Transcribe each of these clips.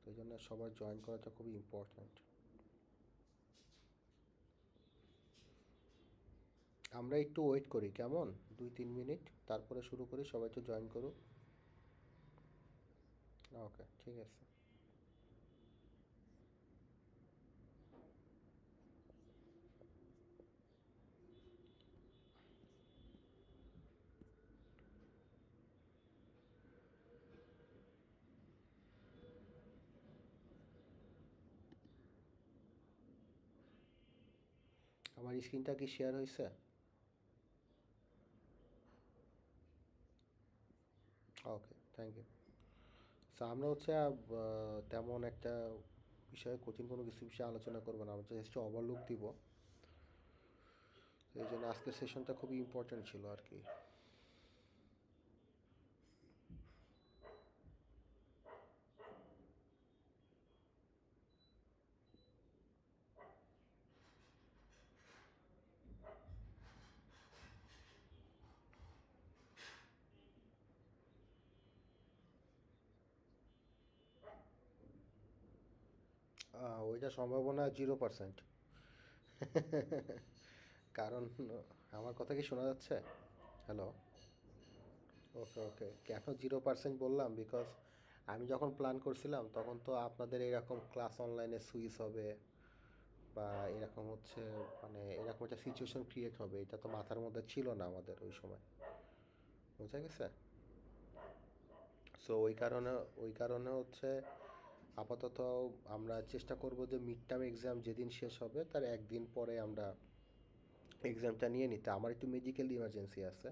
এই জন্য সবার জয়েন করাটা খুবই ইম্পর্ট্যান্ট। আমরা একটু ওয়েট করি কেমন, 2-3 মিনিট, তারপরে শুরু করি, সবাই একটু জয়েন করুক। ওকে, ঠিক আছে। আমার স্ক্রিনটা কি শেয়ার হয়েছে? ওকে, থ্যাংক ইউ। সো আমরা হচ্ছে তেমন একটা বিষয়ে কঠিন কোনো কিছু বিষয়ে আলোচনা করবো না, আমরা জাস্ট ওভারলুক দিব। এই জন্য আজকের সেশনটা খুবই ইম্পর্ট্যান্ট ছিল আর কি। ওইটা সম্ভাবনা 0%। কারণ আমার কথা কি শোনা যাচ্ছে? হ্যালো। ওকে ওকে, কেন 0% বললাম, বিকজ আমি যখন প্ল্যান করছিলাম তখন তো আপনাদের এরকম ক্লাস অনলাইনে সুইচ হবে বা এরকম হচ্ছে, মানে এরকম একটা সিচুয়েশন ক্রিয়েট হবে, এটা তো মাথার মধ্যে ছিল না আমাদের ওই সময়। বুঝা গেছে? সো ওই কারণে হচ্ছে আপাতত আমরা চেষ্টা করব যে মিড টার্ম এক্সাম যেদিন শেষ হবে তার একদিন পরে আমরা এক্সামটা নিয়ে নিতে। আমার একটু মেডিকেল ইমার্জেন্সি আছে,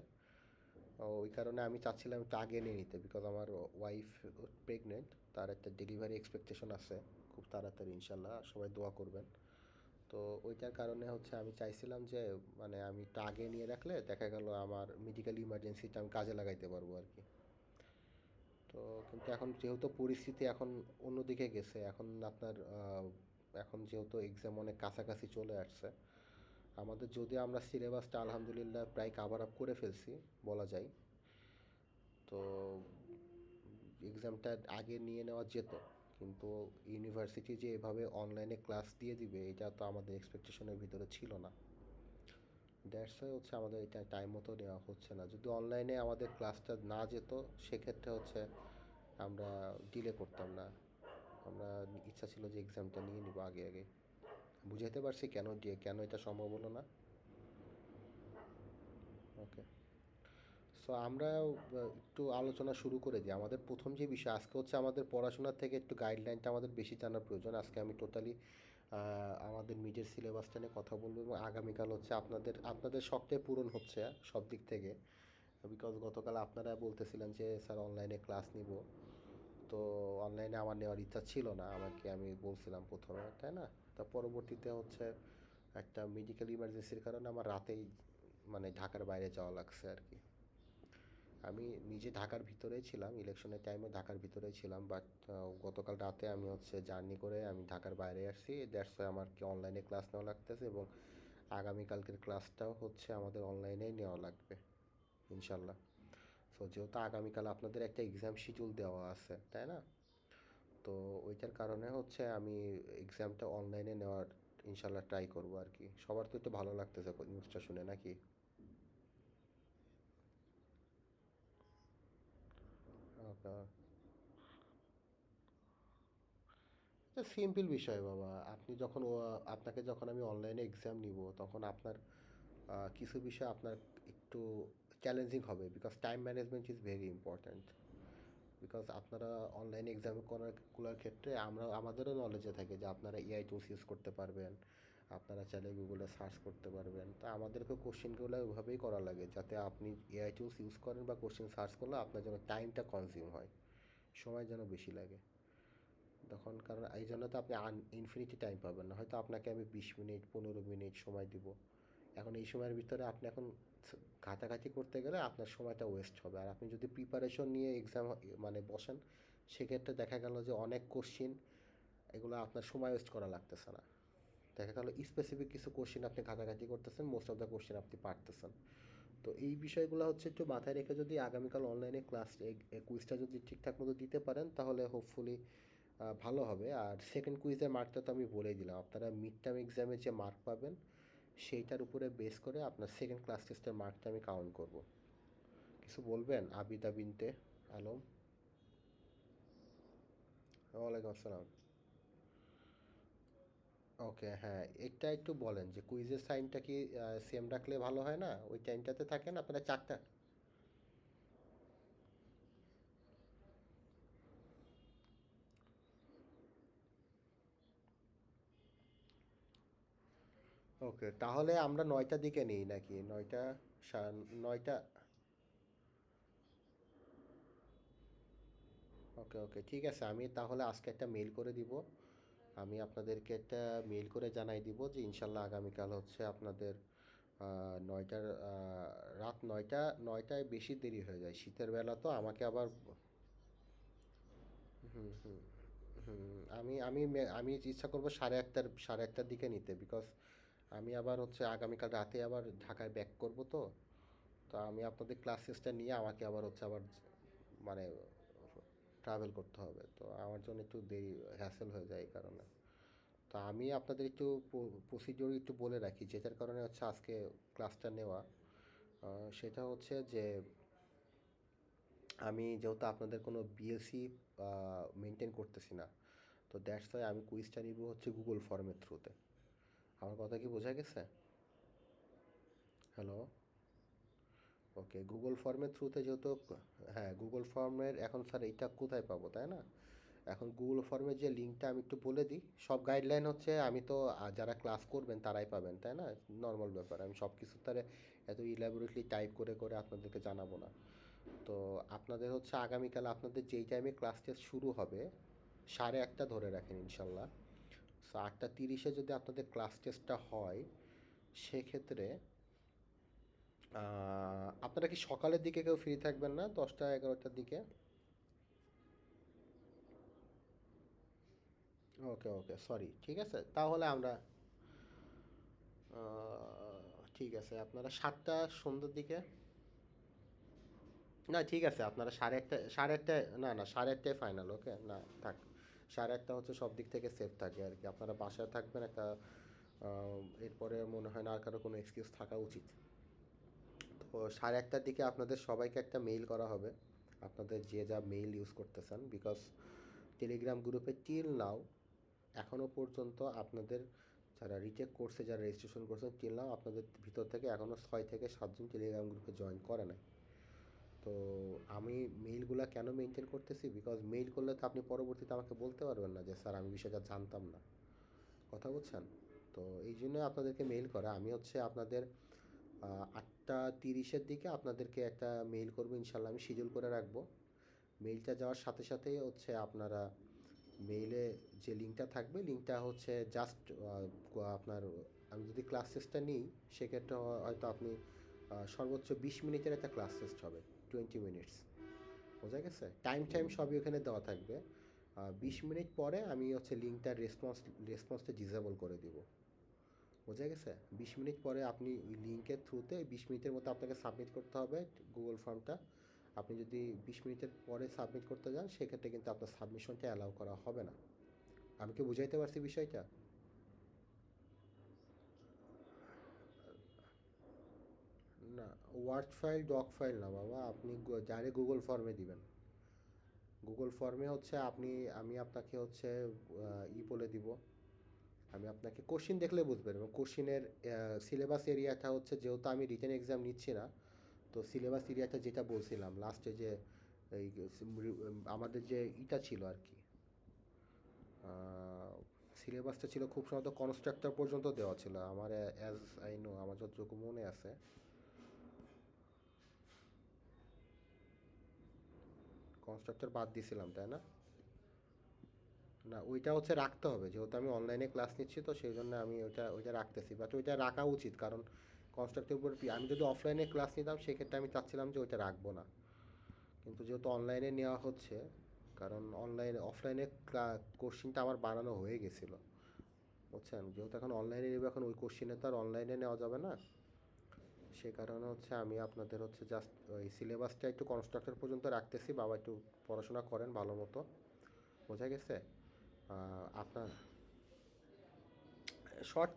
ওই কারণে আমি চাচ্ছিলাম একটু আগে নিয়ে নিতে, বিকজ আমার ওয়াইফ প্রেগনেন্ট, তার একটা ডেলিভারি এক্সপেকটেশন আছে খুব তাড়াতাড়ি ইনশাল্লাহ, সবাই দোয়া করবেন। তো ওইটার কারণে হচ্ছে আমি চাইছিলাম যে মানে আমি একটু আগে নিয়ে রাখলে দেখা গেল আমার মেডিকেল ইমার্জেন্সিটা আমি কাজে লাগাইতে পারবো আর কি। তো কিন্তু এখন যেহেতু পরিস্থিতি এখন অন্যদিকে গেছে, এখন আপনার এখন যেহেতু এক্সাম অনেক কাছাকাছি চলে আসছে, আমাদের যদি আমরা সিলেবাসটা আলহামদুলিল্লাহ প্রায় কাভার আপ করে ফেলছি বলা যায়, তো এক্সামটা আগে নিয়ে নেওয়া যেত। কিন্তু ইউনিভার্সিটি যে এভাবে অনলাইনে ক্লাস দিয়ে দিবে এটা তো আমাদের এক্সপেকটেশনের ভিতরে ছিল না। দ্যাটস ওয়াই হচ্ছে আমাদের এটা টাইম মতো নেওয়া হচ্ছে না। যদি অনলাইনে আমাদের ক্লাসটা না যেত সেক্ষেত্রে হচ্ছে আমরা ডিলে করতাম না। আমরা ইচ্ছা ছিল যে এক্সামটা নিয়ে নিব আগে আগে। বুঝাইতে পারছি কেন এটা সম্ভব হলো না? ওকে। সো আমরা একটু আলোচনা শুরু করে দিই। আমাদের প্রথম যে বিষয় আজকে হচ্ছে আমাদের পড়াশোনার থেকে একটু গাইডলাইনটা আমাদের বেশি জানার প্রয়োজন। আজকে আমি টোটালি আমাদের মিডের সিলেবাসটা নিয়ে কথা বলবো এবং আগামীকাল হচ্ছে আপনাদের শখটাই পূরণ হচ্ছে সব দিক থেকে, বিকজ গতকাল আপনারা বলতেছিলেন যে স্যার অনলাইনে ক্লাস নিব। তো অনলাইনে আমার নেওয়ার ইচ্ছা ছিল না, আমি বলছিলাম প্রথমে, তাই না? তা পরবর্তীতে হচ্ছে একটা মেডিকেল ইমার্জেন্সির কারণে আমার রাতেই মানে ঢাকার বাইরে যাওয়া লাগছে আর কি। আমি নিজে ঢাকার ভিতরেই ছিলাম, ইলেকশনের টাইমে ঢাকার ভিতরেই ছিলাম, বাট গতকাল রাতে আমি হচ্ছে জার্নি করে আমি ঢাকার বাইরে আসছি। দ্যাটস ওয়াই আমার কি অনলাইনে ক্লাস নেওয়া লাগতেছে এবং আগামীকালকের ক্লাসটাও হচ্ছে আমাদের অনলাইনেই নেওয়া লাগবে ইনশাল্লাহ। সো যেহেতু আগামীকাল আপনাদের একটা এক্সাম শিডিউল দেওয়া আছে, তাই না? তো ওইটার কারণে হচ্ছে আমি এক্সামটা অনলাইনে নেওয়ার ইনশাল্লাহ ট্রাই করবো আর কি। সবার তো একটু ভালো লাগতেছে নিউজটা শুনে নাকি? ওকে। এটা সিম্পল বিষয় বাবা, আপনি যখন আপনাকে যখন আমি অনলাইনে এক্সাম নিব তখন আপনার কিছু বিষয় আপনার একটু চ্যালেঞ্জিং হবে, because time management is very important. Because আপনারা অনলাইনে এক্সাম করার ক্ষেত্রে আমাদেরও নলেজে থাকে যে আপনারা এআই টুলস ইউজ করতে পারবেন, আপনারা চাইলে গুগলে সার্চ করতে পারবেন। তা আমাদেরকে কোশ্চেনগুলো ওইভাবেই করা লাগে যাতে আপনি এআই টুলস ইউজ করেন বা কোশ্চেন সার্চ করলে আপনার যেন টাইমটা কনজিউম হয়, সময় যেন বেশি লাগে তখন। কারণ এই জন্য তো আপনি ইনফিনিটি টাইম পাবেন না, হয়তো আপনাকে আমি 20 মিনিট 15 মিনিট সময় দিব। এখন এই সময়ের ভিতরে আপনি এখন ঘাটাঘাটি করতে গেলে আপনার সময়টা ওয়েস্ট হবে। আর আপনি যদি প্রিপারেশন নিয়ে এক্সাম মানে বসেন, সেক্ষেত্রে দেখা গেল যে অনেক কোশ্চিন এগুলো আপনার সময় ওয়েস্ট করা লাগতেছে না। দেখা গেল স্পেসিফিক কিছু কোশ্চিন আপনি ঘাটাঘাটি করতেছেন, মোস্ট অফ দ্য কোশ্চিন আপনি পারতেছেন। তো এই বিষয়গুলো হচ্ছে একটু মাথায় রেখে যদি আগামীকাল অনলাইনে কুইজটা যদি ঠিকঠাক মতো দিতে পারেন তাহলে হোপফুলি ভালো হবে। আর সেকেন্ড কুইজের মার্কটা তো আমি বলেই দিলাম, আপনারা মিড টার্ম এক্সামে যে মার্ক পাবেন সেইটার উপরে বেস করে আপনার সেকেন্ড ক্লাস টেস্টের মার্কটা আমি কাউন্ট করব। কিছু বলবেন আবিদা বিনতে আলম? ওয়ালাইকুম আসসালাম। ওকে, হ্যাঁ, এটা একটু বলেন যে কুইজের সাইনটা কি সেম রাখলে ভালো হয় না? ওই টাইমটাতে থাকেন আপনারা চারটা। ওকে, তাহলে আমরা 9টার দিকে নিই নাকি? 9টা, 9টা। ওকে ওকে, ঠিক আছে, আমি তাহলে আজকে একটা মেল করে দিব। আমি আপনাদেরকে একটা মেল করে জানাই দিব যে ইনশাল্লাহ আগামীকাল হচ্ছে আপনাদের 9টার, রাত 9টা। 9টায় বেশি দেরি হয়ে যায় শীতের বেলা, তো আমাকে আবার হুম হুম হুম, আমি ইচ্ছা করবো সাড়ে একটার দিকে নিতে, বিকজ আমি আবার হচ্ছে আগামীকাল রাতে আবার ঢাকায় ব্যাক করব। তো তো আমি আপনাদের ক্লাস টেস্টটা নিয়ে আমাকে আবার হচ্ছে আবার মানে ট্রাভেল করতে হবে, তো আমার জন্য একটু দেরি হ্যাসেল হয়ে যায় এই কারণে। তো আমি আপনাদের একটু প্রসিডিওর একটু বলে রাখি, যেটার কারণে হচ্ছে আজকে ক্লাসটা নেওয়া। সেটা হচ্ছে যে আমি যেহেতু আপনাদের কোনো বিএসসি মেনটেন করতেছি না, তো দ্যাটস ওয়াই আমি কুইজটা নিব হচ্ছে গুগল ফর্মের থ্রুতে। আমার কথা কি বোঝা গেছে? হ্যালো? ওকে, গুগল ফর্মের থ্রুতে যেহেতু, হ্যাঁ, গুগল ফর্মের এখন স্যার এইটা কোথায় পাবো, তাই না? এখন গুগল ফর্মের যে লিঙ্কটা আমি একটু বলে দিই। সব গাইডলাইন হচ্ছে আমি তো যারা ক্লাস করবেন তারাই পাবেন, তাই না? নর্মাল ব্যাপার, আমি সব কিছু তারে এত ইলাবোরেটলি টাইপ করে করে আপনাদেরকে জানাবো না। তো আপনাদের হচ্ছে আগামীকাল আপনাদের যেই টাইমে ক্লাস টেস্ট শুরু হবে, 1:30 ধরে রাখেন ইনশাল্লাহ। সো 8:30-এ যদি আপনাদের ক্লাস টেস্টটা হয়, সেক্ষেত্রে আপনারা কি সকালের দিকে কেউ ফ্রি থাকবেন না, 10টা 11টার দিকে? ওকে ওকে, সরি, ঠিক আছে তাহলে আমরা ঠিক আছে, আপনারা 7টা সন্ধ্যের দিকে। না ঠিক আছে, আপনারা সাড়ে একটা, না না, 8:30টায় ফাইনাল, ওকে না থাক। 8:30 হচ্ছে সব দিক থেকে সেফ থাকে আর কি, আপনারা বাসায় থাকবেন একটা, এরপরে মনে হয় না আর কারো কোনো এক্সকিউজ থাকা উচিত। তো 1:30টার দিকে আপনাদের সবাইকে একটা মেইল করা হবে, আপনাদের যে যা মেইল ইউজ করতেছেন, বিকজ টেলিগ্রাম গ্রুপে টিল নাও এখনও পর্যন্ত আপনাদের যারা রিটেক কোর্সে যারা রেজিস্ট্রেশন করছেন, টিল নাও আপনাদের ভিতর থেকে এখনও 6 থেকে 7জন টেলিগ্রাম গ্রুপে জয়েন করে নাই। তো আমি মেইলগুলো কেন মেনটেন করতেছি, বিকজ মেইল করলে তো আপনি পরবর্তীতে আমাকে বলতে পারবেন না যে স্যার আমি বিষয়টা জানতাম না। কথা বলছেন? তো এই জন্য আপনাদেরকে মেইল করা। আমি হচ্ছে আপনাদের 8:30-এর দিকে আপনাদেরকে একটা মেইল করবো ইনশাল্লাহ, আমি শিডিউল করে রাখবো। মেইলটা যাওয়ার সাথে সাথেই হচ্ছে আপনারা মেইলে যে লিঙ্কটা থাকবে, লিঙ্কটা হচ্ছে জাস্ট আপনার, আমি যদি ক্লাস টেস্টটা নিই সেক্ষেত্রে হয়তো আপনি সর্বোচ্চ 20 মিনিটের একটা ক্লাস টেস্ট হবে, 20 মিনিটস। বোঝা গেছে? টাইম টাইম সবই ওখানে দেওয়া থাকবে। 20 মিনিট পরে আমি হচ্ছে লিঙ্কটার রেসপন্সটা ডিসেবল করে দিব। বোঝা গেছে? 20 মিনিট পরে আপনি ওই লিঙ্কের থ্রুতে 20 মিনিটের মধ্যে আপনাকে সাবমিট করতে হবে গুগল ফর্মটা। আপনি যদি 20 মিনিটের পরে সাবমিট করতে যান, সেক্ষেত্রে কিন্তু আপনার সাবমিশনটা অ্যালাউ করা হবে না। আমি কি বুঝাইতে পারছি বিষয়টা? না, ওয়ার্ড ফাইল ডক ফাইল না বাবা, আপনি ডাইরেক্ট গুগল ফর্মে দিবেন। গুগল ফর্মে হচ্ছে আমি আপনাকে হচ্ছে বলে দিব। আমি আপনাকে কোশ্চিন দেখলে বুঝবেন, এবং কোশ্চিনের সিলেবাস এরিয়াটা হচ্ছে, যেহেতু আমি রিটেন এক্সাম নিচ্ছি না, তো সিলেবাস এরিয়াটা যেটা বলছিলাম লাস্টে, যে এই আমাদের যে ছিল আর কি, সিলেবাসটা ছিল খুব সম্ভবত কনস্ট্রাক্টর পর্যন্ত দেওয়া ছিল আমার, অ্যাজ আই নো, আমার যতটুকু মনে আছে। কনস্ট্রাক্টর বাদ দিয়েছিলাম, তাই না? না, ওইটা হচ্ছে রাখতে হবে, যেহেতু আমি অনলাইনে ক্লাস নিচ্ছি, তো সেই জন্য আমি ওইটা রাখতেছি, বাট ওইটা রাখা উচিত, কারণ কনস্ট্রাক্টের উপর আমি যদি অফলাইনে ক্লাস নিতাম সেক্ষেত্রে আমি চাচ্ছিলাম যে ওইটা রাখবো না, কিন্তু যেহেতু অনলাইনে নেওয়া হচ্ছে, কারণ অফলাইনে কোশ্চিনটা আমার বানানো হয়ে গেছিলো, বুঝছেন? যেহেতু এখন অনলাইনে নেবে, এখন ওই কোশ্চিনে তো আর অনলাইনে নেওয়া যাবে না। সে কারণে হচ্ছে আমি আপনাদের হচ্ছে জাস্ট ওই সিলেবাসটা একটু কনস্ট্রাক্টর পর্যন্ত রাখতেছি, বাবা একটু পড়াশোনা করেন ভালো মতো। বোঝা গেছে? আপনার শর্ট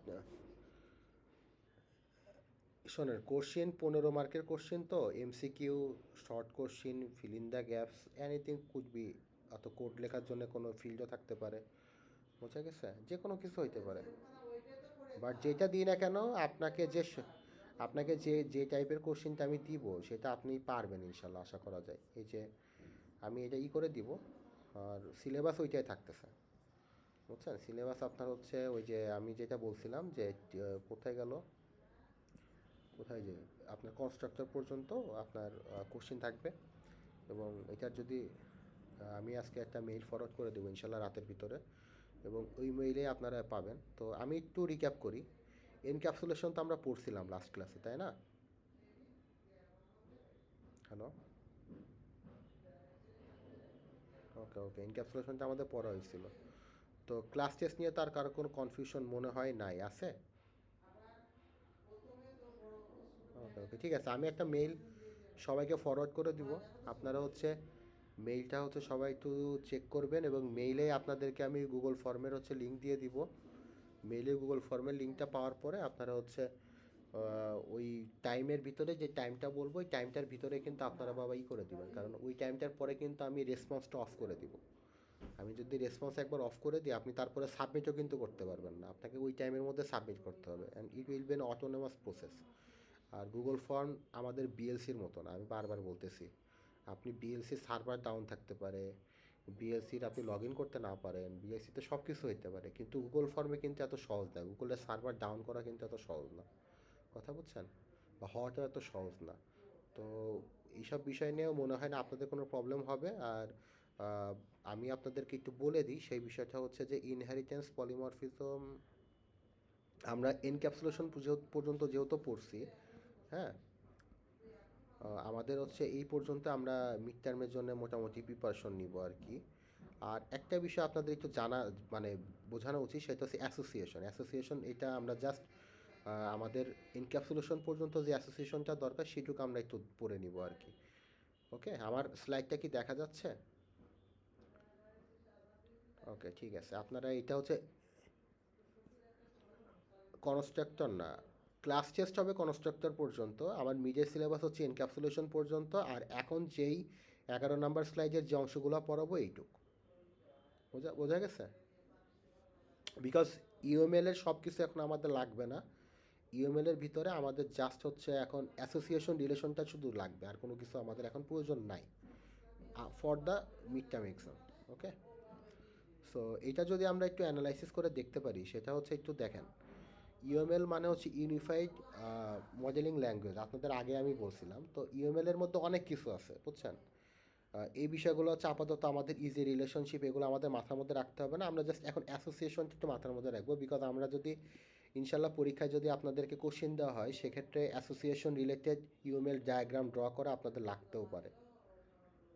শোনেন, কোশ্চেন 15 মার্কের কোশ্চেন, তো MCQ, short question, fill in the gaps, anything could be. অত কোড লেখার জন্য কোনো ফিল্ডও থাকতে পারে, বোঝা গেছে, যে কোনো কিছু হইতে পারে। বাট যেটা দিই না কেন, আপনাকে যে আপনাকে যে যে টাইপের কোশ্চেনটা আমি দিব সেটা আপনি পারবেন ইনশাল্লাহ, আশা করা যায়। এই যে আমি এটা করে দিব, আর সিলেবাস ওইটাই থাকতেছে, বুঝছেন। সিলেবাস আপনার হচ্ছে ওই যে আমি যেটা বলছিলাম যে কোথায় গেল, কোথায় যে আপনার কনস্ট্রাক্টর পর্যন্ত আপনার কোশ্চেন থাকবে। এবং এটার যদি আমি আজকে একটা মেইল ফরওয়ার্ড করে দেবো ইনশাল্লাহ রাতের ভিতরে, এবং ওই মেইলে আপনারা পাবেন। তো আমি একটু রিক্যাপ করি। এনক্যাপসুলেশন তো আমরা পড়ছিলাম লাস্ট ক্লাসে, তাই না? হ্যালো, ওকে ওকে, এনক্যাপসুলেশনটা আমাদের পড়া হয়েছিল। তো ক্লাস টেস্ট নিয়ে তার কারো কোনো কনফিউশন মনে হয় নাই, আছে? ওকে ওকে, ঠিক আছে, আমি একটা মেইল সবাইকে ফরওয়ার্ড করে দিব। আপনারা হচ্ছে মেইলটা হচ্ছে সবাই একটু চেক করবেন, এবং মেইলে আপনাদেরকে আমি গুগল ফর্মের হচ্ছে লিঙ্ক দিয়ে দিব। মেইলে গুগল ফর্মের লিঙ্কটা পাওয়ার পরে আপনারা হচ্ছে ওই টাইমের ভিতরে, যে টাইমটা বলবো ওই টাইমটার ভিতরে কিন্তু আপনারা বাবা করে দিবেন, কারণ ওই টাইমটার পরে কিন্তু আমি রেসপন্সটা অফ করে দিব। আমি যদি রেসপন্স একবার অফ করে দিই, আপনি তারপরে সাবমিটও কিন্তু করতে পারবেন না, আপনাকে ওই টাইমের মধ্যে সাবমিট করতে হবে, and it will be an autonomous process. আর গুগল ফর্ম আমাদের বিএলসির মতো না, আমি বারবার বলতেছি। আপনি বিএলসির সার্ভার ডাউন থাকতে পারে, বিএলসির আপনি লগ ইন করতে না পারেন, বিএলসিতে সব কিছু হইতে পারে, কিন্তু গুগল ফর্মে কিন্তু এত সহজ না, গুগলের সার্ভার ডাউন করা কিন্তু এত সহজ না, কথা বুঝছেন, বা হওয়াটা এত সহজ না। তো এইসব বিষয় নিয়েও মনে হয় না আপনাদের কোনো প্রবলেম হবে। আর আমি আপনাদেরকে একটু বলে দিই, সেই বিষয়টা হচ্ছে যে ইনহেরিটেন্স, পলিমরফিজম, আমরা এনক্যাপসুলেশন পর্যন্ত যেহেতু পড়ছি, হ্যাঁ, আমাদের হচ্ছে এই পর্যন্ত আমরা মিড টার্মের জন্য মোটামুটি প্রিপারেশন নিব আর কি। আর একটা বিষয় আপনাদের একটু জানা, মানে বোঝানো উচিত, সেটা হচ্ছে অ্যাসোসিয়েশন। অ্যাসোসিয়েশন এটা আমরা জাস্ট আমাদের এনক্যাপসুলেশন পর্যন্ত যে অ্যাসোসিয়েশনটা দরকার সেটুকু আমরা একটু পড়ে নিব আর কি। ওকে, আমার স্লাইডটা কি দেখা যাচ্ছে? ওকে, ঠিক আছে, আপনারা এটা হচ্ছে কনস্ট্রাক্টর না, ক্লাস টেস্ট হবে কনস্ট্রাক্টর পর্যন্ত, আমার মিডের সিলেবাস হচ্ছে এনক্যাপসুলেশন পর্যন্ত, আর এখন যেই 11 নম্বর স্লাইডের যে অংশগুলো পড়াবো এইটুক, বোঝা বোঝা গেছে। বিকজ ইউএমএল এর সব কিছু এখন আমাদের লাগবে না, ইউএমএল এর ভিতরে আমাদের জাস্ট হচ্ছে এখন অ্যাসোসিয়েশন রিলেশনটা শুধু লাগবে, আর কোনো কিছু আমাদের এখন প্রয়োজন নাই for the mid term exam. Okay, so এটা যদি আমরা একটু অ্যানালাইসিস করে দেখতে পারি, সেটা হচ্ছে একটু দেখেন, ইউএমএল মানে হচ্ছে ইউনিফাইড মডেলিং ল্যাঙ্গুয়েজ, আপনাদের আগে আমি বলছিলাম। তো ইউএমএল এর মধ্যে অনেক কিছু আছে, বুঝছেন। এই বিষয়গুলো হচ্ছে আপাতত আমাদের ইজি রিলেশনশিপ, এগুলো আমাদের মাথার মধ্যে রাখতে হবে না, আমরা জাস্ট এখন অ্যাসোসিয়েশনটা একটু মাথার মধ্যে রাখবো। বিকজ আমরা যদি ইনশাল্লাহ পরীক্ষায় যদি আপনাদেরকে কোশ্চেন দেওয়া হয়, সেক্ষেত্রে association related UML diagram draw করা আপনাদের লাগতেও পারে।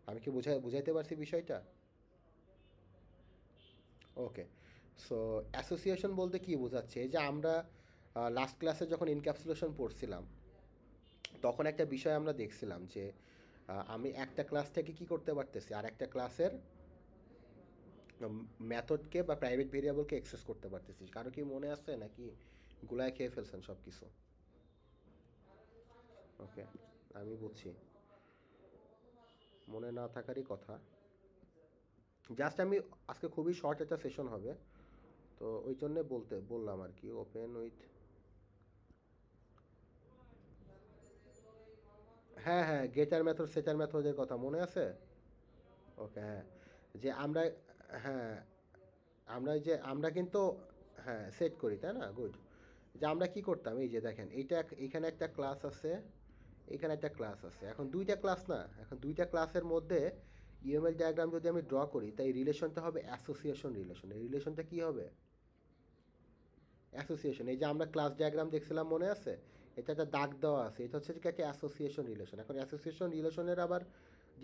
আমি কি বুঝাইতে পারছি বিষয়টা? ওকে, সো অ্যাসোসিয়েশন বলতে কী বোঝাচ্ছে, এই যে আমরা লাস্ট ক্লাসে যখন ইনক্যাপসুলেশন পড়ছিলাম, তখন একটা বিষয় আমরা দেখছিলাম যে আমি একটা ক্লাস থেকে কি করতে পারতেছি আর একটা ক্লাসের মেথডকে বা প্রাইভেট ভেরিয়েবলকে অ্যাক্সেস করতে পারতেছি। কারো কি মনে আছে নাকি গুলায় খেয়ে ফেলছেন সব কিছু? ওকে, আমি বুঝছি, মনে না থাকারই কথা। জাস্ট আমি আজকে খুবই শর্ট একটা সেশন হবে, তো ওই জন্যে বললাম আর কি। ওপেন উইথ, হ্যাঁ হ্যাঁ, গেটার মেথড সেটার মেথডের কথা মনে আছে? ওকে, হ্যাঁ, যে আমরা, হ্যাঁ, আমরা কিন্তু, হ্যাঁ, সেট করি, তাই না? গুড। যে আমরা কি করতাম, এই যে দেখেন, এইখানে একটা ক্লাস আছে, এখানে একটা ক্লাস আছে, এখন দুইটা ক্লাস না, এখন দুইটা ক্লাসের মধ্যে ইউএমএল ডায়াগ্রাম যদি আমি ড্র করি, তাই রিলেশনটা হবে অ্যাসোসিয়েশন রিলেশন। এই রিলেশনটা কি হবে? অ্যাসোসিয়েশন। এই যে আমরা ক্লাস ডায়াগ্রাম দেখছিলাম, মনে আছে? এটা একটা দাগ দেওয়া আছে, এটা হচ্ছে কি একটা অ্যাসোসিয়েশন রিলেশন। এখন অ্যাসোসিয়েশন রিলেশনের আবার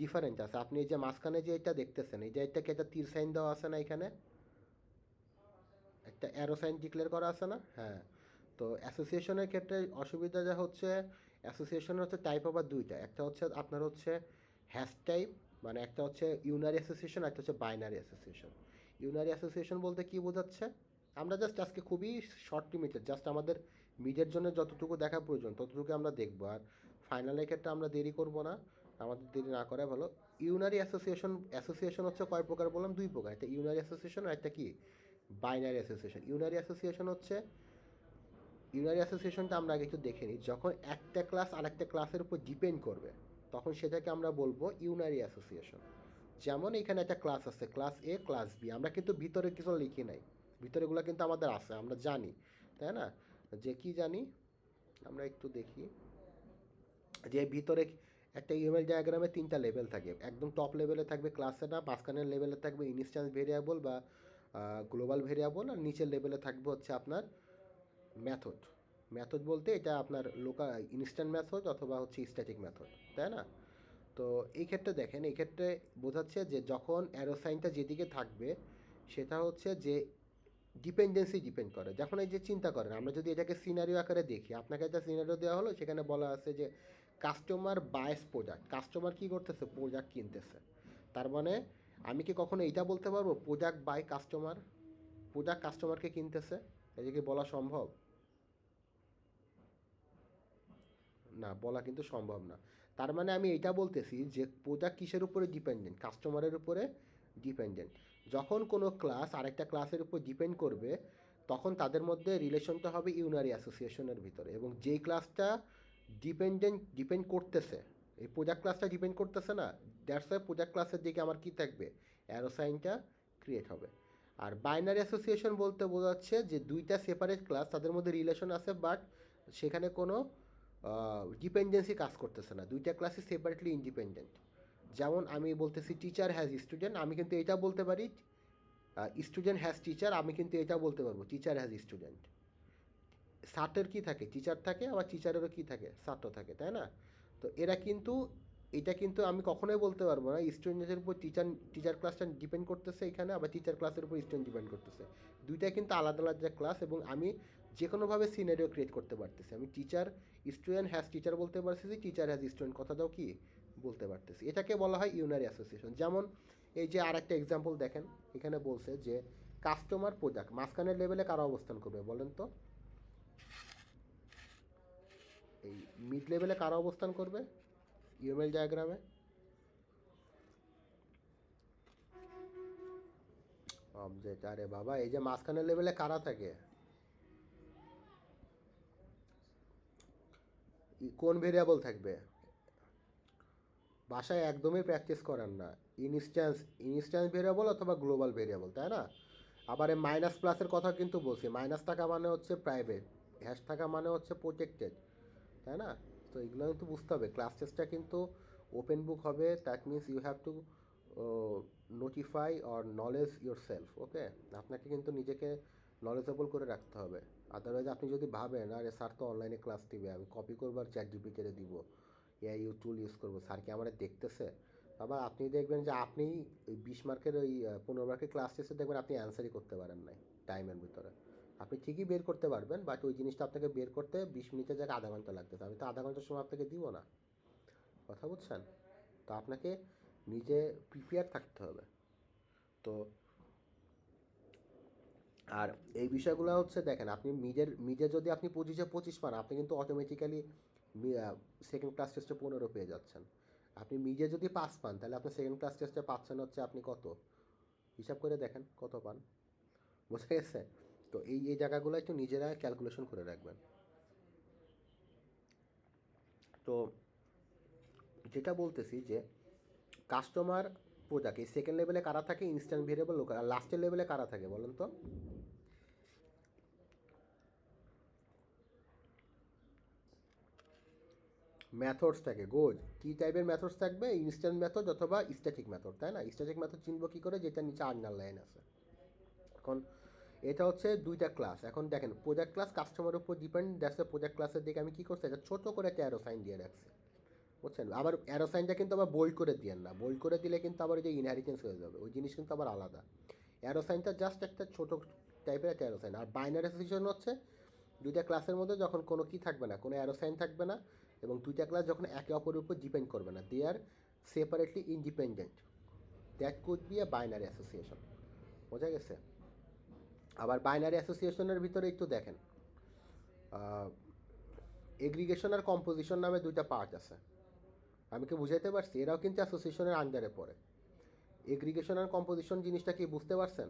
ডিফারেন্ট আছে। আপনি এই যে মাঝখানে যে এটা দেখতেছেন, এই যে এটাকে একটা তীর সাইন দেওয়া আছে না, এখানে একটা অ্যারো সাইন ডিক্লেয়ার করা আছে না? হ্যাঁ। তো অ্যাসোসিয়েশনের ক্ষেত্রে অসুবিধা যা হচ্ছে, অ্যাসোসিয়েশনের হচ্ছে টাইপ আবার দুইটা, একটা হচ্ছে আপনার হচ্ছে হ্যাশ টাইপ, মানে একটা হচ্ছে ইউনারি অ্যাসোসিয়েশন, একটা হচ্ছে বাইনারি অ্যাসোসিয়েশন। ইউনারি অ্যাসোসিয়েশন বলতে কী বোঝাচ্ছে? আমরা জাস্ট আজকে খুবই শর্ট লিমিটেড, জাস্ট আমাদের মিডের জন্য যতটুকু দেখা প্রয়োজন ততটুকু আমরা দেখবো, আর ফাইনালের ক্ষেত্রে আমরা দেরি করব না, আমাদের দেরি না করা ভালো। ইউনারি অ্যাসোসিয়েশন হচ্ছে কয় প্রকার বললাম? দুই প্রকার, একটা ইউনারি অ্যাসোসিয়েশন আর একটা কি বাইনারি অ্যাসোসিয়েশন। ইউনারি অ্যাসোসিয়েশনটা আমরা আগে একটু দেখে নিই। যখন একটা ক্লাস আর একটা ক্লাসের উপর ডিপেন্ড করবে তখন সেটাকে আমরা বলবো ইউনারি অ্যাসোসিয়েশন। যেমন এখানে একটা ক্লাস আছে, ক্লাস এ ক্লাস বি, আমরা কিন্তু ভিতরে কিছু লিখি নাই, ভিতরেগুলো কিন্তু আমাদের আছে, আমরা জানি, তাই না? যে কি জানি আমরা একটু দেখি, যে ভিতরে একটা ইউএমএল ডায়াগ্রামে তিনটা লেভেল থাকে। একদম টপ লেভেলে থাকবে ক্লাসের নাম, মাঝখানের লেভেলে থাকবে ইনস্ট্যান্স ভেরিয়েবল বা গ্লোবাল ভেরিয়েবল, আর নিচের লেভেলে থাকবে হচ্ছে আপনার মেথড। মেথড বলতে এটা আপনার লোকাল ইনস্ট্যান্ট মেথড অথবা হচ্ছে স্ট্যাটিক মেথড, তাই না? তো এই ক্ষেত্রে দেখেন, এই ক্ষেত্রে বোঝাচ্ছে যে যখন অ্যারো সাইনটা যেদিকে থাকবে সেটা হচ্ছে যে ডিপেন্ডেন্সি ডিপেন্ড করে। যখন এই যে চিন্তা করেন, আমরা যদি এটাকে সিনারিও আকারে দেখি, আপনাকে একটা সিনারিও দেওয়া হলো, সেখানে বলা আছে যে কাস্টমার বায়স প্রোডাক্ট, কাস্টমার কী করতেছে? প্রোডাক্ট কিনতেছে। তার মানে আমি কি কখনো এইটা বলতে পারবো প্রোডাক্ট বাই কাস্টমার, প্রোডাক্ট কাস্টমারকে কিনতেছে? এটা কি বলা সম্ভব? না, বলা কিন্তু সম্ভব না। তার মানে আমি এটা বলতেছি যে প্রোডাক্ট কিসের উপরে ডিপেন্ডেন্ট? কাস্টমারের উপরে ডিপেন্ডেন্ট। যখন কোনো ক্লাস আরেকটা ক্লাসের উপর ডিপেন্ড করবে তখন তাদের মধ্যে রিলেশনটা হবে ইউনারি অ্যাসোসিয়েশনের ভিতরে, এবং যেই ক্লাসটা ডিপেন্ড করতেছে, এই প্রোডাক্ট ক্লাসটা ডিপেন্ড করতেছে না, দ্যাটস ওয়াই প্রোডাক্ট ক্লাসের দিকে আমার কি থাকবে? অ্যারো সাইনটা ক্রিয়েট হবে। আর বাইনারি অ্যাসোসিয়েশন বলতে বোঝাচ্ছে যে দুইটা সেপারেট ক্লাস, তাদের মধ্যে রিলেশন আছে বাট সেখানে কোনো ডিপেন্ডেন্সি কাজ করতেছে না, দুইটা ক্লাসই সেপারেটলি ইন্ডিপেন্ডেন্ট। যেমন আমি বলতেছি টিচার হ্যাজ স্টুডেন্ট, আমি কিন্তু এটা বলতে পারি স্টুডেন্ট হ্যাজ টিচার, আমি কিন্তু এটা বলতে পারবো টিচার হ্যাজ স্টুডেন্ট। ছাত্রের কী থাকে? টিচার থাকে, আবার টিচারেরও কী থাকে? ছাত্র থাকে, তাই না? তো এরা কিন্তু, এটা কিন্তু আমি কখনোই বলতে পারবো না স্টুডেন্টের উপর টিচার ক্লাসটা ডিপেন্ড করতেছে এখানে, আবার টিচার ক্লাসের উপর স্টুডেন্ট ডিপেন্ড করতেছে। দুইটাই কিন্তু আলাদা আলাদা ক্লাস, এবং আমি যে কোনোভাবে সিনারিও ক্রিয়েট করতে পারতেছি। আমি টিচার স্টুডেন্ট হ্যাজ টিচার বলতে পারতেছি, টিচার হ্যাজ স্টুডেন্ট কথাটাও কি বলতে পারতেছি। এটাকে বলা হয় ইউনারি অ্যাসোসিয়েশন। যেমন এই যে আর একটা এক্সাম্পল দেখেন, এখানে বলছে যে কাস্টমার প্রোডাক্ট মাঝখানের লেভেলে কারা অবস্থান করবে বলেন তো? এই মিড লেভেলে কারা অবস্থান করবে ইউএমএল ডায়াগ্রামে? অবজেক্ট, আরে বাবা, এই যে মাঝখানের লেভেলে কারা থাকে? কোন ভেরিয়েবল থাকবে? বাসায় একদমই প্র্যাকটিস করেন না। ইনস্ট্যান্স ইনস্ট্যান্স ভেরিয়েবল অথবা গ্লোবাল ভেরিয়েবল, তাই না? আবার এই মাইনাস প্লাসের কথা কিন্তু বলছি, মাইনাস থাকা মানে হচ্ছে প্রাইভেট, হ্যাশ থাকা মানে হচ্ছে প্রোটেক্টেড, তাই না? তো এগুলো কিন্তু বুঝতে হবে। ক্লাস টেস্টটা কিন্তু ওপেন বুক হবে, that means you have to notify or knowledge yourself, okay? আপনাকে কিন্তু নিজেকে নলেজেবল করে রাখতে হবে। আদারওয়াইজ আপনি যদি ভাবেন আরে স্যার তো অনলাইনে ক্লাস দিবে, আমি কপি করবো আর চ্যাট জিপিটিতে দিব, এআই টুল ইউজ করবো, স্যার কি আমার দেখতেছে? আবার আপনি দেখবেন যে আপনি ওই 20 মার্কের ওই 15 মার্কের ক্লাস টেস্টে দেখবেন আপনি অ্যান্সারই করতে পারেন নাই টাইমের ভিতরে। আপনি ঠিকই বের করতে পারবেন, বাট ওই জিনিসটা আপনাকে বের করতে 20 মিনিটের জায়গায় আধা ঘন্টা লাগতেছে, আমি তো আধা ঘন্টার সময় আপনাকে দিব না। কথা বুঝছেন? তো আপনাকে নিজে প্রিপেয়ার থাকতে হবে। তো আর এই বিষয়গুলো হচ্ছে দেখেন, আপনি মিডে যদি আপনি 25-এ 25 পান, আপনি কিন্তু অটোমেটিক্যালি সেকেন্ড ক্লাস টেস্টে 15 পেয়ে যাচ্ছেন। আপনি মিডে যদি 5 পান তাহলে আপনি সেকেন্ড ক্লাস টেস্টে পাচ্ছেন হচ্ছে আপনি কত, হিসাব করে দেখেন কত পান, বুঝে গেছে? তো এই জায়গাগুলো একটু নিজেরা ক্যালকুলেশন করে রাখবেন। তো যেটা বলতেছি যে কাস্টমার প্রোডাক্ট এই সেকেন্ড লেভেলে কারা থাকে? Instant variable local. আর লাস্টের লেভেলে কারা থাকে বলেন তো? মেথডস থাকে, গুড। কী টাইপের মেথডস থাকবে? ইনস্ট্যান্ট মেথড অথবা স্ট্যাটিক মেথড, তাই না? স্ট্যাটিক মেথড চিনব কী করে? যেটা নিচে আর্নার লাইন আছে। এখন এটা হচ্ছে দুইটা ক্লাস। এখন দেখেন প্রোডাক্ট ক্লাস কাস্টমারের উপর ডিপেন্ড, দ্যাটস প্রোডাক্ট ক্লাসের দিকে আমি কী করছি, এটা ছোটো করে একটা অ্যারো সাইন দিয়ে রাখছি, বুঝছেন? আবার অ্যারো সাইনটা কিন্তু আবার বোল্ড করে দিয়েন না, বোল্ড করে দিলে কিন্তু আবার ওই যে ইনহেরিটেন্স হয়ে যাবে, ওই জিনিস কিন্তু আবার আলাদা। অ্যারো সাইনটা জাস্ট একটা ছোটো টাইপের একটা অ্যারো সাইন। আর বাইনারি অ্যাসোসিয়েশন হচ্ছে দুইটা ক্লাসের মধ্যে যখন কোনো কি থাকবে না, কোনো অ্যারো সাইন থাকবে না, এবং দুইটা ক্লাস যখন একে অপরের উপর ডিপেন্ড করবে না, they are separately independent, that could be a binary association. বোঝা গেছে? আবার বাইনারি অ্যাসোসিয়েশনের ভিতরে একটু দেখেন, এগ্রিগেশন আর কম্পোজিশন নামে দুইটা পার্ট আছে। আমি কি বুঝাইতে পারছি? এরাও কিন্তু অ্যাসোসিয়েশনের আন্ডারে পড়ে। এগ্রিগেশন আর কম্পোজিশন জিনিসটা কি বুঝতে পারছেন?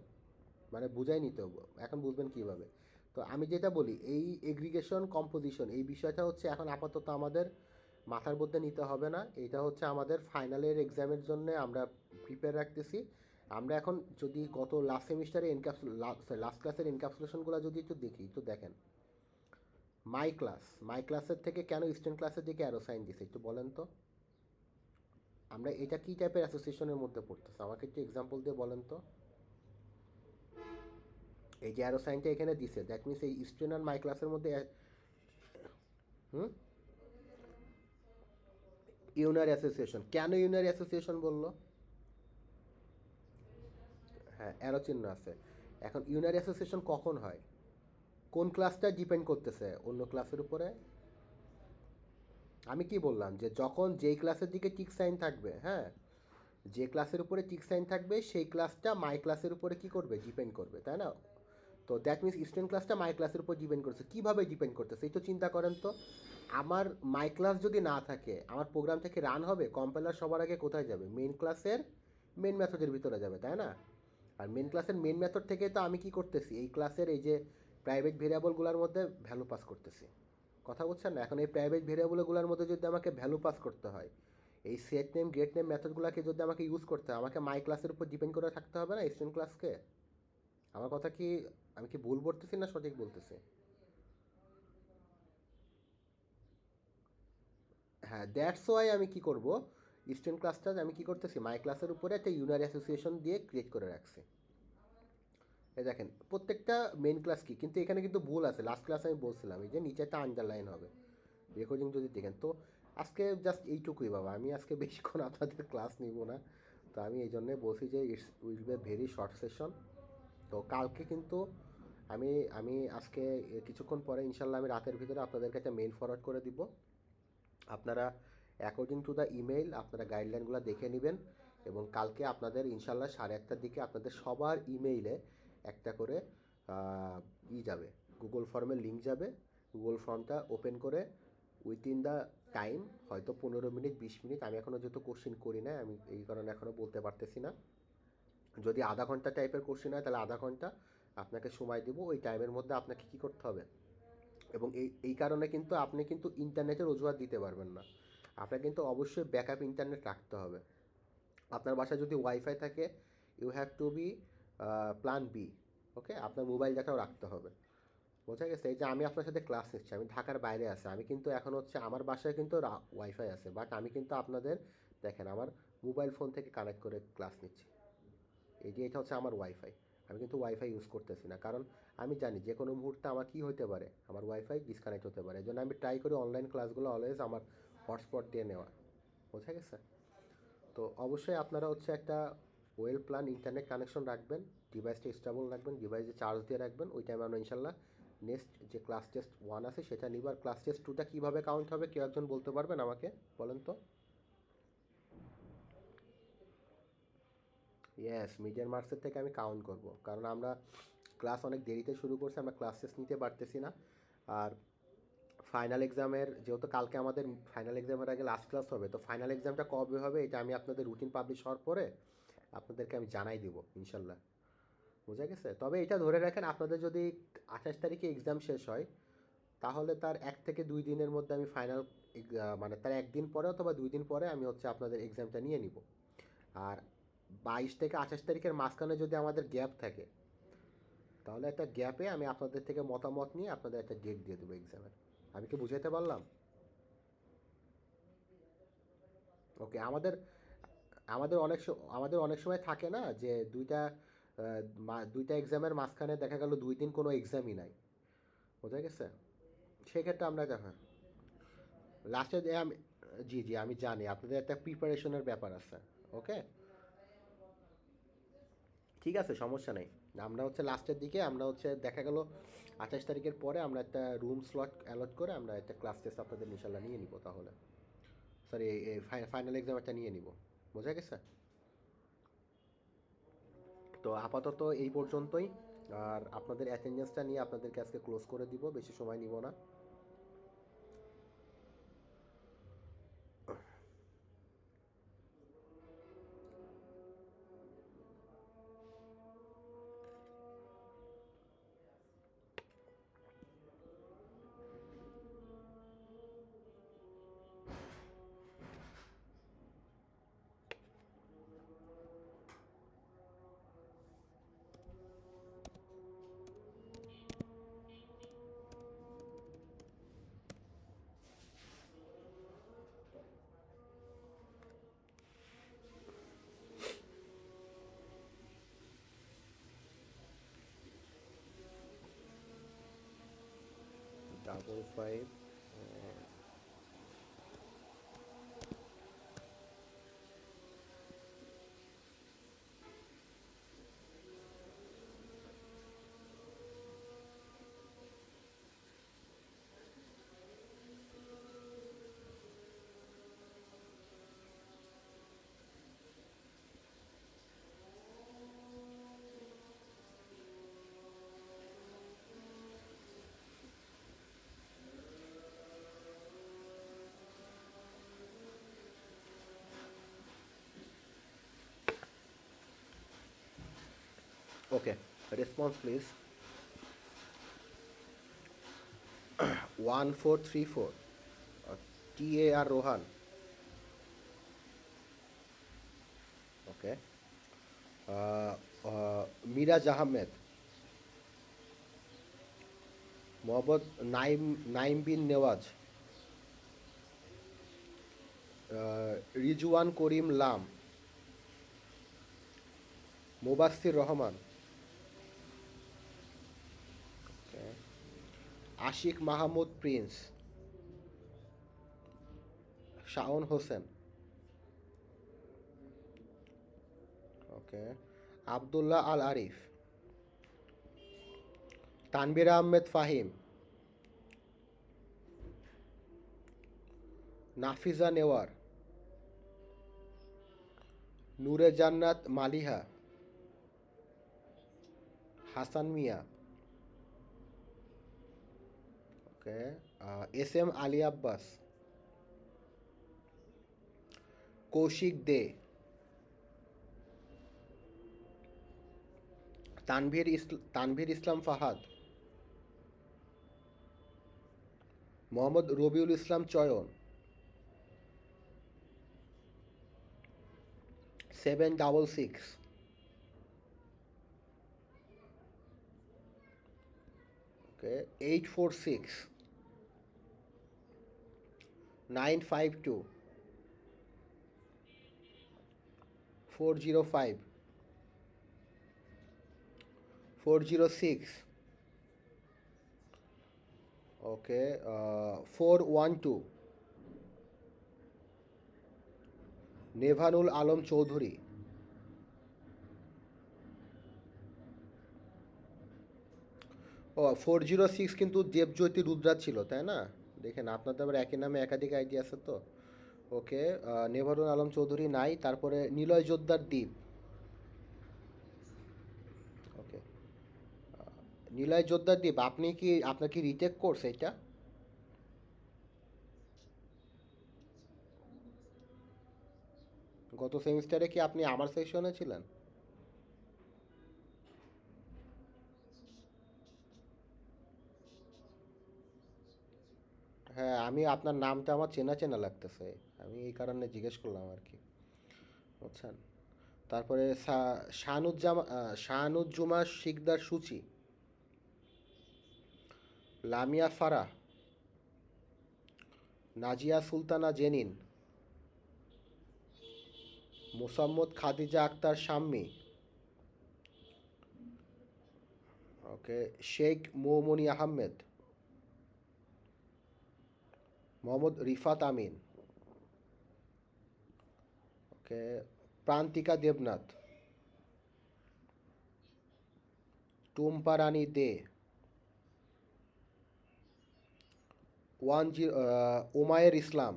মানে বুঝাই নিতে হবে, এখন বুঝবেন কীভাবে। তো আমি যেটা বলি, এই এগ্রিগেশন কম্পোজিশন এই বিষয়টা হচ্ছে এখন আপাতত আমাদের মাথার মধ্যে নিতে হবে না। এটা হচ্ছে আমাদের ফাইনালের এক্সামের জন্য আমরা প্রিপেয়ার রাখতেছি। আমরা এখন যদি গত লাস্ট সেমিস্টারে লাস্ট ক্লাসের এনক্যাপসুলেশনগুলো যদি একটু দেখি, একটু দেখেন। মাই ক্লাসের থেকে কেন স্টুডেন্ট ক্লাসের দিকে অ্যারো সাইন দিছে একটু বলেন তো। আমরা এটা কী টাইপের অ্যাসোসিয়েশনের মধ্যে পড়তেছে আমাকে একটু এক্সাম্পল দিয়ে বলেন তো। এই যে অ্যারো সাইনটা এখানে দিছে, দ্যাট মিনস এই স্টুডেন্ট আর মাই ক্লাসের মধ্যে হুম ইউনারি অ্যাসোসিয়েশন। কেন ইউনারি অ্যাসোসিয়েশন বললো? হ্যাঁ, অ্যারো চিহ্ন আছে। এখন ইউনারি অ্যাসোসিয়েশন কখন হয়? কোন ক্লাসটা ডিপেন্ড করতেছে অন্য ক্লাসের উপরে? আমি কি বললাম যে যখন যেই ক্লাসের দিকে টিক সাইন থাকবে, হ্যাঁ, যে ক্লাসের উপরে টিক সাইন থাকবে সেই ক্লাসটা মাই ক্লাসের উপরে কি করবে, ডিপেন্ড করবে, তাই না? তো দ্যাট মিনস স্টুডেন্ট ক্লাসটা মাই ক্লাসের উপর ডিপেন্ড করছে। কীভাবে ডিপেন্ড করতেছে এই তো চিন্তা করেন তো। আমার মাই ক্লাস যদি না থাকে, আমার প্রোগ্রাম থেকে রান হবে, কম্পাইলার সবার আগে কোথায় যাবে? মেন ক্লাসের মেন মেথডের ভিতরে যাবে, তাই না? আর মেন ক্লাসের মেন মেথড থেকে তো আমি কি করতেছি, এই ক্লাসের এই যে প্রাইভেট ভেরিয়েবলগুলোর মধ্যে ভ্যালু পাস করতেছি। কথা বুঝছেন না? এখন এই প্রাইভেট ভেরিয়েবলগুলোর মধ্যে যদি আমাকে ভ্যালু পাস করতে হয়, এই সেট নেম গেট নেম মেথডগুলোকে যদি আমাকে ইউজ করতে হয়, আমাকে মাই ক্লাসের উপর ডিপেন্ড করে থাকতে হবে না স্টুডেন্ট ক্লাসকে? আমার কথা কি, আমি কি ভুল বলতেছি না সঠিক বলতেছি? হ্যাঁ, দ্যাটস ওয়াই আমি কি করব, স্টুডেন্ট ক্লাসটা আমি কি করতেছি, মাই ক্লাসের উপরে একটা ইউনারি অ্যাসোসিয়েশন দিয়ে ক্রিয়েট করে রাখছি। এই দেখেন প্রত্যেকটা মেন ক্লাস কি, কিন্তু এখানে কিন্তু ভুল আছে। লাস্ট ক্লাসে আমি বলছিলাম এই যে নিচে একটা আন্ডারলাইন হবে, রেকর্ডিং যদি দেখেন তো। আজকে জাস্ট এইটুকুই বাবা, আমি আজকে বেশিক্ষণ আপনাদের ক্লাস নিব না। তো আমি এই জন্যে বলছি যে it's will be very short session. তো কালকে কিন্তু আমি আমি আজকে কিছুক্ষণ পরে ইনশাল্লাহ আমি রাতের ভিতরে আপনাদেরকে একটা মেইল ফরওয়ার্ড করে দিব। আপনারা অ্যাকর্ডিং টু দ্য ইমেইল আপনারা গাইডলাইনগুলো দেখে নেবেন, এবং কালকে আপনাদের ইনশাল্লাহ 1:30টার দিকে আপনাদের সবার ইমেইলে একটা করে যাবে, গুগল ফর্মের লিঙ্ক যাবে। গুগল ফর্মটা ওপেন করে উইথিন দ্য টাইম, হয়তো 15 মিনিট 20 মিনিট, আমি এখনও যেহেতু কোশ্চিন করি না আমি এই কারণে এখনও বলতে পারতেছি না। যদি আধা ঘন্টা টাইপের কোশ্চিন হয় তাহলে আধা ঘন্টা আপনাকে সময় দেবো। ওই টাইমের মধ্যে আপনাকে কী করতে হবে, এবং এই কারণে কিন্তু আপনি কিন্তু ইন্টারনেটের অজুহাত দিতে পারবেন না। আপনার কিন্তু অবশ্যই ব্যাকআপ ইন্টারনেট রাখতে হবে। আপনার বাসায় যদি ওয়াইফাই থাকে, you have to be plan B. Okay, আপনার মোবাইল ডাটাও রাখতে হবে। বোঝা গেছে? এই যে আমি আপনার সাথে ক্লাস নিচ্ছি, আমি ঢাকার বাইরে আছি, আমি কিন্তু এখন হচ্ছে আমার বাসায় কিন্তু ওয়াইফাই আছে, বাট আমি কিন্তু আপনাদের দেখেন আমার মোবাইল ফোন থেকে কানেক্ট করে ক্লাস নিচ্ছি। এই যে এটা হচ্ছে আমার ওয়াইফাই। আমি কিন্তু ওয়াইফাই ইউজ করতেছি না, কারণ আমি জানি যে কোনো মুহূর্তে আমার কী হতে পারে, আমার ওয়াইফাই ডিসকানেক্ট হতে পারে। এই জন্য আমি ট্রাই করি অনলাইন ক্লাসগুলো অলওয়েজ আমার হটস্পট দিয়ে নেওয়া। বোঝা গেছে? তো অবশ্যই আপনারা হচ্ছে একটা ওয়েল প্ল্যান ইন্টারনেট কানেকশন রাখবেন, ডিভাইসটা স্টেবল রাখবেন, ডিভাইসে চার্জ দিয়ে রাখবেন। ওই টাইমে আমরা ইনশাল্লাহ নেক্সট যে ক্লাস টেস্ট 1 আছে সেটা নিব। আর ক্লাস টেস্ট 2টা কীভাবে কাউন্ট হবে কেউ একজন বলতে পারবেন আমাকে? বলেন তো। ইয়েস, মিডিয়ার মার্কসের থেকে আমি কাউন্ট করব, কারণ আমরা ক্লাস অনেক দেরিতে শুরু করছি, আমরা ক্লাস টেস্ট নিতে পারতেছি না। আর ফাইনাল এক্সামের যেহেতু কালকে আমাদের ফাইনাল এক্সামের আগে লাস্ট ক্লাস হবে, তো ফাইনাল এক্সামটা কবে হবে এটা আমি আপনাদের রুটিন পাবলিশ হওয়ার পরে আপনাদেরকে আমি জানাই দেবো ইনশাল্লাহ। বোঝা গেছে? তবে এটা ধরে রাখেন, আপনাদের যদি 28 তারিখে এক্সাম শেষ হয় তাহলে তার 1 থেকে 2 দিনের মধ্যে আমি ফাইনাল, মানে তার 1 দিন পরে অথবা 2 দিন পরে আমি হচ্ছে আপনাদের এক্সামটা নিয়ে নিব। আর 22 থেকে 28 তারিখের মাঝখানে যদি আমাদের গ্যাপ থাকে, তাহলে একটা গ্যাপে আমি আপনাদের থেকে মতামত নিয়ে আপনাদের একটা ডেট দিয়ে দেবো এক্সামের। আমি কি বুঝাইতে পারলাম? ওকে। আমাদের অনেক সময় থাকে না যে দুইটা এক্সামের মাঝখানে দেখা গেল 2 দিন কোনো এক্সামই নাই। বোঝা গেছে? সেক্ষেত্রে আমরা দেখা লাস্টে আমি, জি জি আমি জানি আপনাদের একটা প্রিপারেশনের ব্যাপার আছে। ওকে, ঠিক আছে, সমস্যা নেই। আমরা হচ্ছে লাস্টের দিকে আমরা হচ্ছে দেখা গেল 28 তারিখের পরে আমরা একটা রুম স্লট অ্যালট করে আমরা একটা ক্লাস টেস্ট আপনাদের ইনশাল্লাহ নিয়ে নিব তাহলে। সরি, ফাইনাল এক্সাম একটা নিয়ে নিব। বোঝা গেছে? তো আপাতত এই পর্যন্তই। আর আপনাদের অ্যাটেন্ডেন্সটা নিয়ে আপনাদেরকে আজকে ক্লোজ করে দিব, বেশি সময় নিব না। Double five. Okay, response please. 1434, TAR Rohan. Okay. Miraj Ahmed. Mohammad Naim Naim Bin Newaz. Rizwan Karim Lam. Mubassir Rahman. Okay. Ashik Mahmud Prince. Shaon Hossain. Okay. Abdullah Al Arif. Tanvir Ahmed Fahim. Nafiza Newar. Noore জান্নাত মালিহা। হাসান মিয়া। ওকে। SM আলী আব্বাস। কৌশিক দে। তানভীর ইসলাম ফাহাদ। মোহাম্মদ রবিউল ইসলাম চয়ন। 766। ওকে। 846। 952। 405। 406। ওকে। 412। নেভানুল আলম চৌধুরী। ও, 406 কিন্তু দেবজ্যোতি রুদ্রা ছিল, তাই না? দেখেন, আপনাদের আবার একই নামে একাধিক আইডি আছে তো। ওকে। নেভানুল আলম চৌধুরী নাই। তারপরে নিলয় জোদ্দার দ্বীপ। ওকে। নিলয় জোদ্দার দ্বীপ, আপনার কি রিটেক কোর্স এটা? গত সেমিস্টারে কি আপনি আমার সেকশনে ছিলেন? হ্যাঁ, আমি আপনার নামটা আমার চেনা চেনা লাগতেছে। আমি এই কারণে জিজ্ঞেস করলাম আর কি, বুঝছেন? তারপরে শাহানুজ্জামা শিকদার সূচি। লামিয়া ফারাহ। নাজিয়া সুলতানা জেনিন। মোসাম্মদ খাদিজা আক্তার শাম্মী। ওকে। শেখ মৌমনি আহমেদ। মোহাম্মদ রিফাত আমিন। ওকে। প্রান্তিকা দেবনাথ। টুম্পা রানী দে। 10। উমায়ের ইসলাম।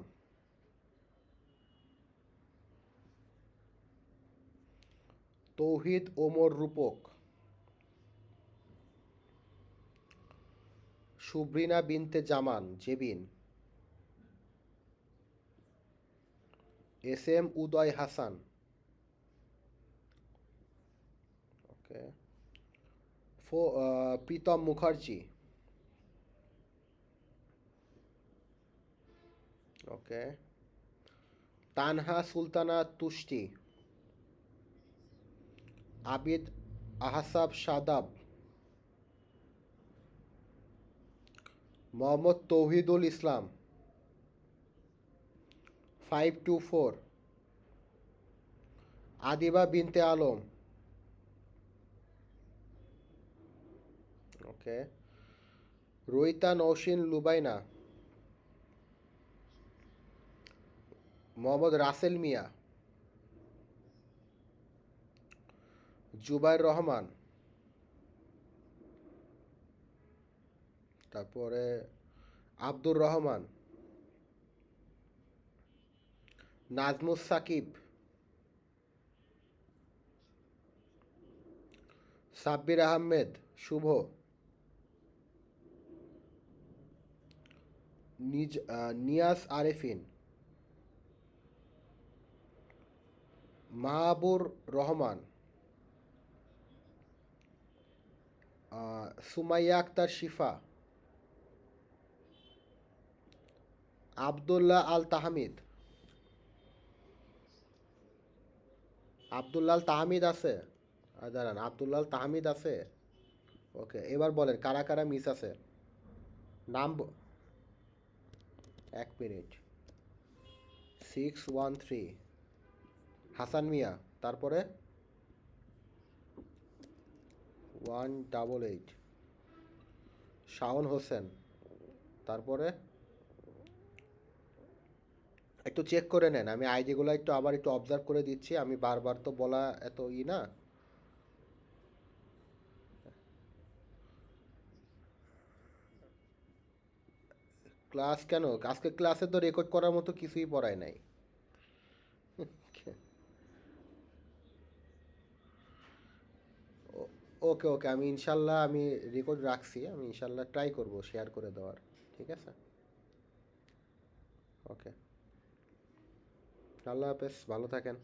তৌহিদ ওমর রূপক, সুব্রিনা বিনতে জামান জেবিন, এস এম উদয় হাসান, ওকে, প্রীতম মুখার্জি, ওকে, তানহা সুলতানা তুষ্টি, আবিদ আহসাব শাদাব, মোহাম্মদ তৌহিদুল ইসলাম, 524, আদিবা বিনতে আলম, ওকে, রইতা নৌসিন লুবাইনা, মোহাম্মদ রাসেল মিয়া, জুবাইর রহমান, তারপরে আব্দুর রহমান, নাজমুস সাকিব, সাব্বির আহমেদ শুভ, নিয়াস আরেফিন, মাহাবুর রহমান, সুমাইয়া আক্তার শিফা, আবদুল্লাহ আল তাহমিদ, আবদুল্লাহ আল তাহমিদ আছে? দাঁড়ান, আবদুল্লাহ আল তাহমিদ আছে? ওকে, এবার বলেন কারা কারা মিস আছে। নাম 1 মিনিট। 613, হাসান মিয়া, তারপরে 188, শাওন হোসেন, তারপরে একটু চেক করে নেন, আমি আইডিগুলো একটু আবার একটু অবজার্ভ করে দিচ্ছি, আমি বারবার তো বলা এত না। ক্লাস কেন, আজকে ক্লাসে তো রেকর্ড করার মতো কিছুই পড়ায় নাই। ওকে ওকে, আমি ইনশাল্লাহ আমি রেকর্ড রাখছি, আমি ইনশাল্লাহ ট্রাই করব শেয়ার করে দেওয়ার। ঠিক আছে, ওকে, আল্লাহ হাফেজ, ভালো থাকেন।